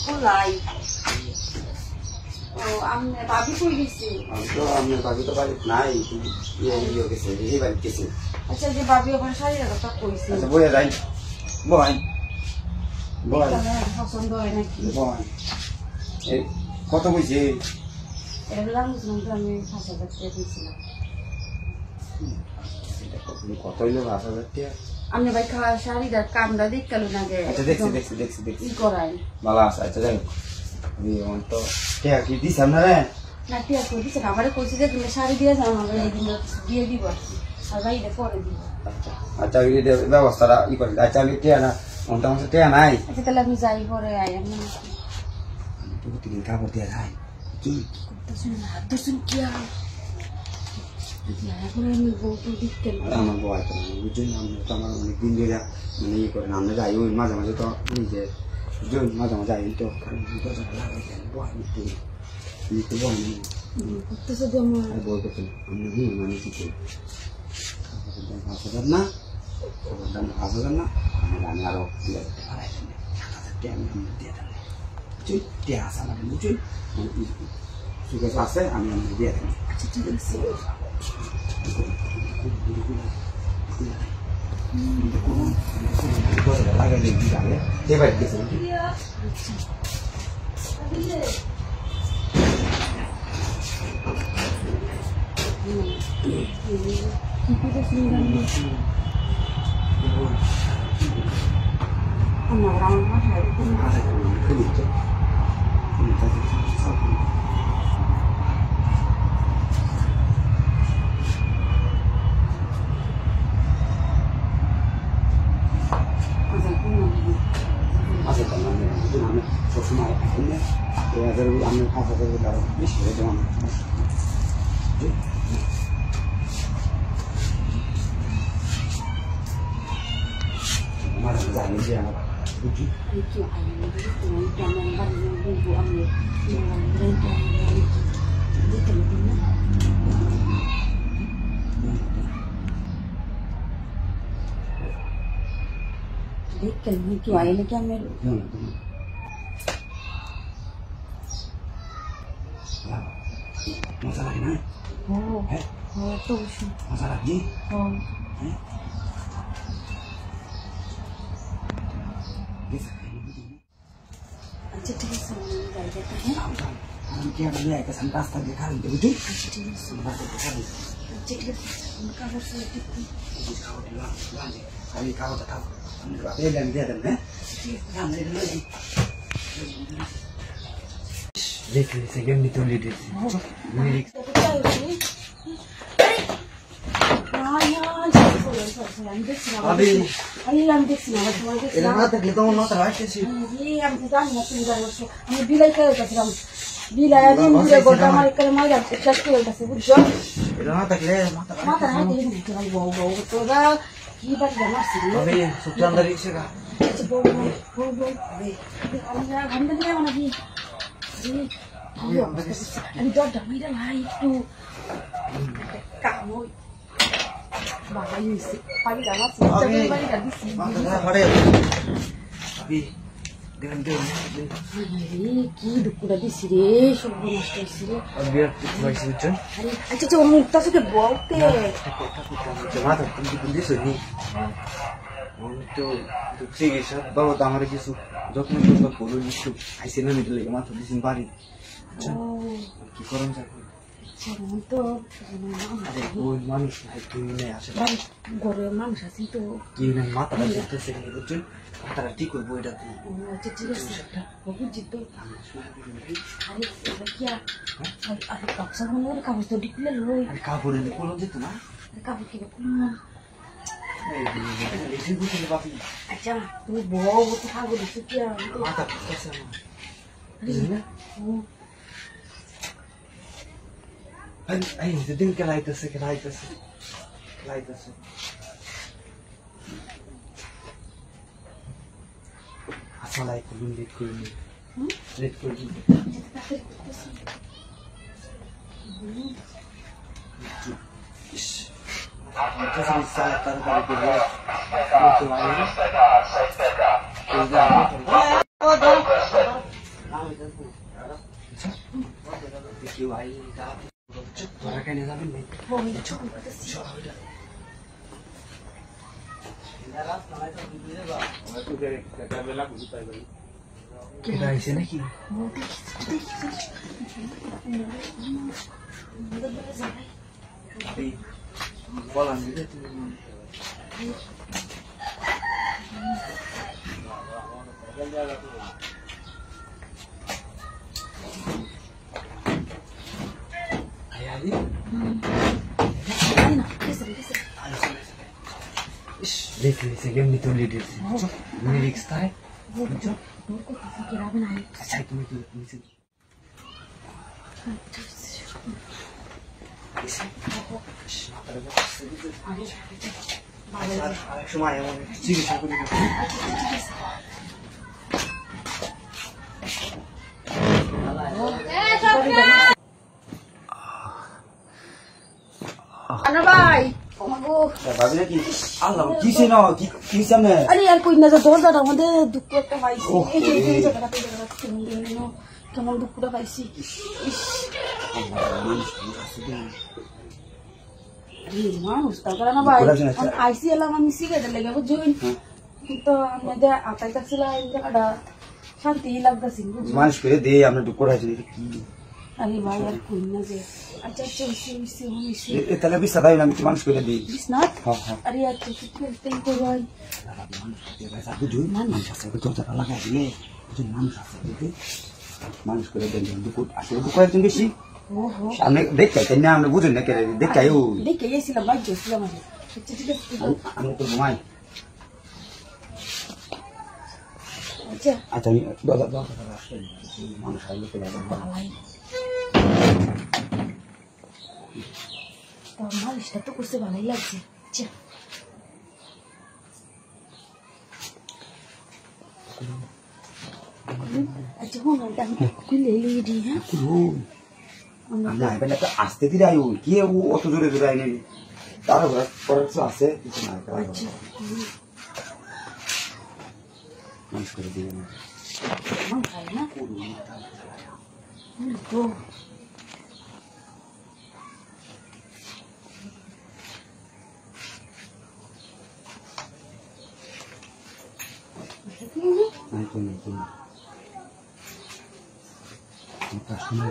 কোলাই ও আমনে ভাবি কই গেছে? তো আমনে ভাবি তো বাড়ি নাই, ইয়ে গেছে, এই বাড়ি গেছে। আচ্ছা যে ভাবি ওখানে শাড়ির কথা কইছে। আচ্ছা বইয়া যাই, বয় বয় পছন্দ হয় নাকি? বয় এই কত কইছে? এর লাম শুনতে আমি ৫০০০ টাকা দিয়েছিলাম। কত হইলো ৫০০০ টাকা? আমি ভাই খাওয়া শাড়িটার কামটা দেখল না গে। আচ্ছা দেখছি কি করাই ভালো আছে। আচ্ছা যাই হোক তো টাকা কি দিস আপনারা? না টিয়া কই দিছে না, আমারে কইছে যে তুমি শাড়ি দিয়ে যাও, আমরা এই দিন দিয়ে দিব আর ভাই এটা পরে দিব। আচ্ছা ওই ব্যবস্থাটা ই করে। আচ্ছা আমি টিয়া না অন্তা মাসে টিয়া নাই। আচ্ছা তাহলে আমি যাই পরে আই। আমি প্রতিদিন কাপড় দিয়ে যাই কি করতেছেন না, হাত ধরছেন কি আর আমি বউকে দিতে আমার বয় তো বুঝছেন, আমি তো আমার অনেকদিন ধরে মানে ইয়ে করে আমরা যাই ওই মাঝে মাঝে তো নিজে বুঝছেন মাঝে মাঝে আই তো কারণ বয় নিতে বয় করতেছে যে আমার বই করতে আমি মানে কি করি ৫০০০ না, খাবার দাম ৫০০০ না, আমি আরো ২০০০ আমি দিয়ে দেন বুঝছি টিয়া আছে আমাকে বুঝছি সুখে আছে আমি আমাকে দিয়ে দেন। আচ্ছা ঠিক আছে লাগাই দেখবি তাহলে এবার গেছে সবসময় আমি ৫০০০ আরো বেশি হয়ে যাওয়া আমার জানি যে আমার বুঝি কি আইলে কি আমি মজা লাগে না? তো মজা লাগে আচ্ছা ঠিক আছে আমি কি আমি রাস্তা দিয়ে খাবি বুঝি। আচ্ছা ঠিক আছে খাবি আচ্ছা ঠিক আছে কাপড় আমি খাওয়াটা খাবো আমি দিয়ে দেন। হ্যাঁ সেকেন্ড তুলে দিয়েছি আমি বিলাই খেয়ে গেছিলাম, বিলাই গোটা আমার এখানে মাইরা শেষ করে গেছে বুঝছো। মাথা বউ বউ তোরা কি বাড়ি জানাচ্ছি আমি দরজা মেয়েরা ভাই একটু কাম বাড়াই হয়েছে পানি জানাচ্ছি বাড়িটা দিচ্ছি কি দুপুরা দিছি রে সব নষ্ট হয়েছে রে। আচ্ছা আচ্ছা মুখ তা চোখে বলতে বাবা তো আমার কিছু যত্ন করুন একটু আইসে না মিটলে মাথা দিয়েছেন বাড়ি কি করেন তো মানুষ নাই আসে ঘরের মানুষ আছে তো কি নাই মাথাটা বুঝতেছে বুঝছেন মাথাটা ঠিক করবো এটা। আচ্ছা ঠিক আছে বুঝছি তো কাপড় মনে করে কাগজ তো ডিপলে লই কাপড়ে কোনো যেত না কাপড় কিনে আচ্ছা তুমি বউ তো খাবো দিচ্ছি কি মাথা বুঝতেছে আমার দিন খেলাইতেছে আসলে লেট করে তাড়াতাড়ি তোরা কেন যাবেন ভাই বন্ধু ছবি করতেছি কেডা আইছে নাকি বলান দিলে তুমি আয়ালি देख लीजिए गेम नहीं तो लेडीज लिरिक्स था है अच्छा तुम नीचे সময় এমন চিকিৎসা করে আনা ভাই ভাবি নাকি আল্লাহ কিসে না কি সামনে আরে আর কই না দরজাটার মধ্যে দুঃখ একটা পাইছি এই যে কেমন দুঃখটা পাইছি মানুষ তারপরে না ভাই আইসি এলাম আমি সিগারেট লেগে বুঝুন তো আমাদের আটাই কাছিল এই জায়গাটা শান্তি লাগতেছি মানুষ করে দে আমরা দুঃখ রাখছি কি আরে ভাই আর কই না যে আচ্ছা আচ্ছা হইছে তাহলে বিশ টাকা আমি মানুষ করে দিই বিসনাত আরে আচ্ছা ঠিক আছে কই ভাই বুঝুন মানুষ আছে তো তারা লাগাই দিলে বুঝুন মানুষ আছে মানুষ করে দেন দুঃখ আসলে দুঃখ একজন বেশি আমি দেখতে না আমরা বুঝুন না কেন দেখাই ও দেখে গেছিলাম ভাই গেছিলাম আমি আচ্ছা ঠিক আছে আমি তো ঘুমাই আচ্ছা আচ্ছা আমি দাদা মানুষ আইলে তো ভাই তো মালিশটা তো করতে ভালোই লাগছে আচ্ছা আচ্ছা হন আমি খুলে লিডি হ্যাঁ না এবার একটা আসতে দিলে আই কি ও অত জোরে জোরে আইনি তার পরে তো আছে কিছু না মানুষ করে দিয়ে না খাই না তো নাই তো নেই তুমি কাস্টমার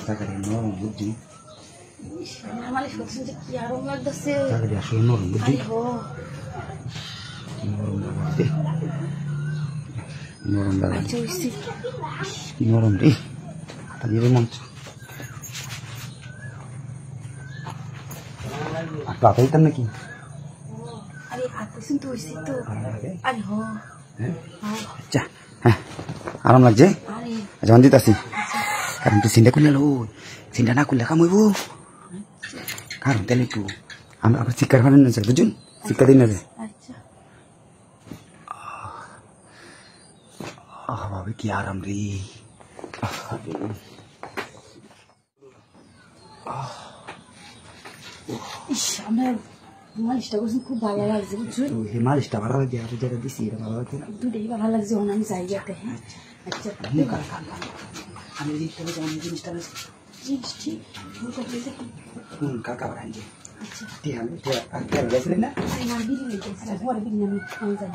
টাকাটা নরম বুদ্ধি মালিশ করছেন যে কি আরাম লাগতেছে টাকাটা আসলে নরম বুদ্ধি নরম লাগে নরম রে তাদের মন আপনার তাই নাকি আরে আতেছেন তো হইছে তো আরে হো আচ্ছা হ্যাঁ আরাম লাগছে আরে যখন দিতাছি কারণ তুই চিন্তা করলে লো চিন্তা না করলে কামইব কারণ তাহলে একটু আমরা আবার চিৎকার ফাটান না যায় বুঝুন চিৎকার দিন না যায় আচ্ছা বাবা কি আরাম রে ইস আমার মালিশটা করছেন খুব ভালো লাগছে বুঝছেন এই মালিশটা ভালো লাগে আর যেটা দিছি এটা ভালো লাগে না দুটোই ভালো লাগছে আমি যাই যাতে হ্যাঁ আচ্ছা আমি জিনিসটা আমি জিনিসটা জিনিসটি কাকা বাড়ান যে আচ্ছা ঠিক আছে আর গেছিলেন না আমার বিড়ি নিয়ে গেছে পরে বিড়ি আমি যাই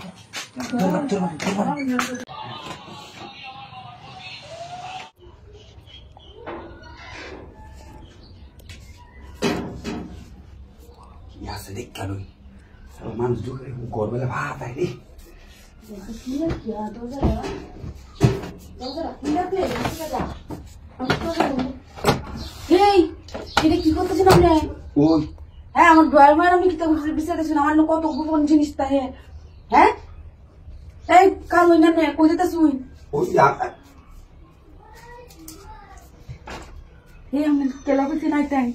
আসে দেখ কেন মানুষ গরমেলে ভাত আই রে কি করতেছেন আপনি ওই হ্যাঁ আমার ড্রয়ার মায়ের আপনি কিতাব বিচারতেছেন আমার কত গোপন জিনিস তা হ্যাঁ এই কাল ওই না কই যেতেছ ওই আমি কেলা পেছি নাই তাই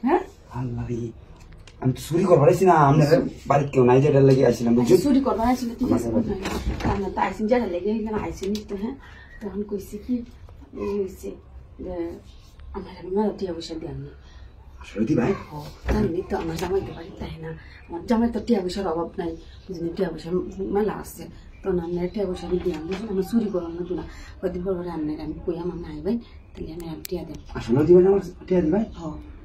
হ্যাঁ আল্লাহ রে আমি তো চুরি করবার আইছি না আপনার বাড়িতে কেউ নাই যেটা লেগে আসছিলাম বুঝছো চুরি করবার আসছিল ঠিক আছে না তো আইসিন যেটা লেগে আইসিন তো হ্যাঁ তখন কইছে কি এই হয়েছে যে আমার মেলা টিয়া পয়সা দিয়ে আমি আসলে দি ভাই জানি তো আমার জামাইতে পারি তাই না আমার জামাই তো টিয়া পয়সার অভাব নাই বুঝলি টিয়া পয়সা মেলা আছে তো আপনার টিয়া পয়সা দিয়ে আমি বুঝুন আমার চুরি করলাম না না কদিন পর আপনার আমি কই আমার নাই ভাই তাহলে আমি টিয়া দেব আসলে দিবেন আমার টিয়া দি ভাই হ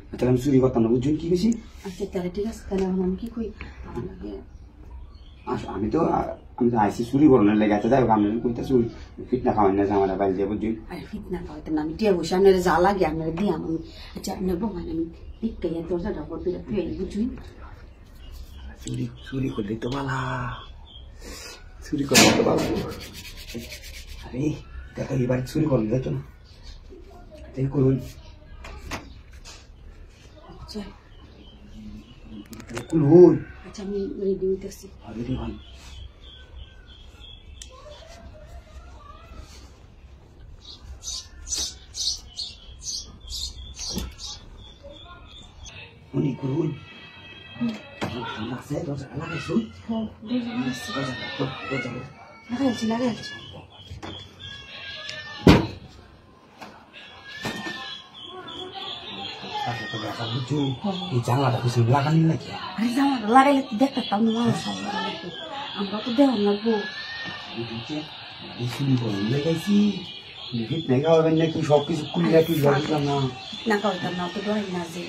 তাহলে আমি চুরি করতাম না বুঝছেন কি বেশি আচ্ছা তাহলে ঠিক আছে তাহলে এখন আমি কি কই আমার লাগে আমি তো আইসি চুরি করোনার লেগে আছে যাই হোক আমি কইতে চুরি ফিটনা খাওয়াই না আমার বাড়ি দিয়ে বুঝছি আরে ফিটনা খাওয়াইতে না আমি টিয়া পয়সা আপনার যা লাগে আপনার দিয়ে আমি আচ্ছা আপনার বোমান আমি দেখতে দরজাটা করতে বুঝুন চুরি চুরি করলে তো বালা চুরি করলে তো বালা আরে দেখো এবার চুরি করলে যাচ্ছ না তাই করুন আচ্ছা খুলুন আচ্ছা আমি রেডি হইতেছি রেডি হন উনি করুন লাগছে দরজা লাগাইছুন হ্যাঁ লাগাইছি লাগাইছি এই জানলাটা কিছু লাগানি নাকি আরে জামাটা লাগাইলে তো দেখতে পাম না মানুষ লাগতো আমরা তো দেওয়ার লাগবো চুরি করে লাগাইছি গিট নাই খাওয়াবেন নাকি সব কিছু খুলে রাখি লাগলাম না না খাওয়াইতাম না তো ডরাই না যে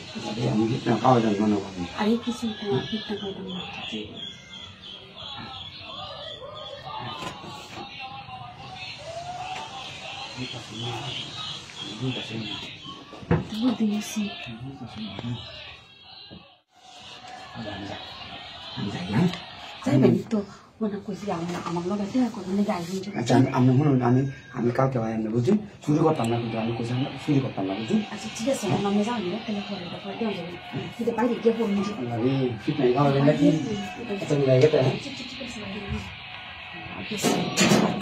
আমি গিট না খাওয়া যান মনে করি আরে কিছু না ঠিক না খাওয়াইতাম না তো দিয়েছি যাইবেন তো মনে করছি আমার লগে দেখা করবেন গাইবেন আচ্ছা আমি শুনুন আমি কালকে ভাই আমি বুঝুন চুরি করতাম না কিন্তু আমি কোথাও চুরি করতাম না বুঝুন আচ্ছা ঠিক আছে আমি যাবো তাহলে পরে তারপরে দেওয়া যাবে সেটা বাইরে গিয়ে বলুন যে ফিট নাই খাওয়াবেন নাকি আচ্ছা আমি যাই গেতে ঠিক আছে